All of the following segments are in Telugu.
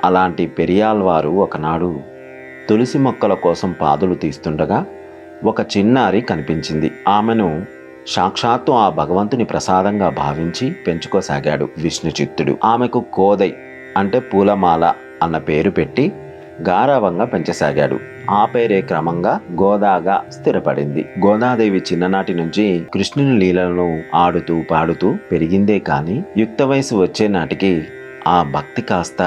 అలాంటి పెరియాళ్వారు ఒకనాడు తులసి మొక్కల కోసం పాదులు తీస్తుండగా ఒక చిన్నారి కనిపించింది. ఆమెను సాక్షాత్తు ఆ భగవంతుని ప్రసాదంగా భావించి పెంచుకోసాగాడు విష్ణుచిత్తుడు. ఆమెకు కోదై అంటే పూలమాల అన్న పేరు పెట్టి గారావంగా పెంచసాగాడు. ఆ పేరే క్రమంగా గోదాగా స్థిరపడింది. గోదాదేవి చిన్ననాటి నుంచి కృష్ణుని లీలలను ఆడుతూ పాడుతూ పెరిగిందే కాని యుక్త వయసు వచ్చే నాటికి ఆ భక్తి కాస్త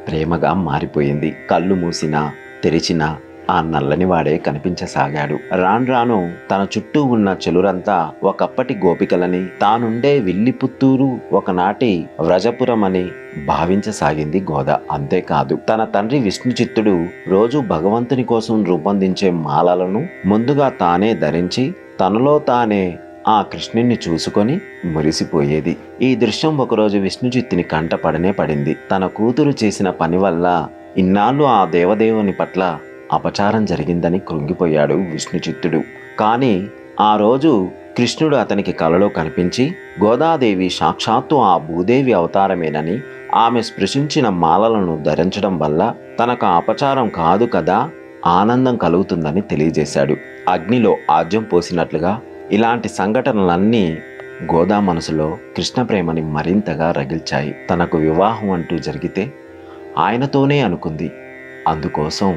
ప్రేమగా మారిపోయింది. కళ్ళు మూసినా తెరిచినా ఆ నల్లని వాడే కనిపించసాగాడు. రాను తన చుట్టూ ఉన్న చెలురంతా ఒకప్పటి గోపికలని, తానుండే విల్లిపుత్తూరు ఒకనాటి వ్రజపురమని భావించసాగింది గోద. అంతేకాదు, తన తండ్రి విష్ణుచిత్తుడు రోజు భగవంతుని కోసం రూపొందించే మాలలను ముందుగా తానే ధరించి తనలో తానే ఆ కృష్ణుణ్ణి చూసుకొని మురిసిపోయేది. ఈ దృశ్యం ఒకరోజు విష్ణుచిత్తుని కంట పడింది. తన కూతురు చేసిన పని వల్ల ఇన్నాళ్ళు ఆ దేవదేవుని పట్ల అపచారం జరిగిందని కృంగిపోయాడు విష్ణుచిత్తుడు. కానీ ఆ రోజు కృష్ణుడు అతనికి కలలో కనిపించి గోదాదేవి సాక్షాత్తు ఆ భూదేవి అవతారమేనని, ఆమె స్పృశించిన మాలలను ధరించడం వల్ల తనకు అపచారం కాదు కదా, ఆనందం కలుగుతుందని తెలియజేశాడు. అగ్నిలో ఆజ్యం పోసినట్లుగా ఇలాంటి సంఘటనలన్నీ గోదా మనసులో కృష్ణ ప్రేమని మరింతగా రగిల్చాయి. తనకు వివాహం అంటూ జరిగితే ఆయనతోనే అనుకుంది. అందుకోసం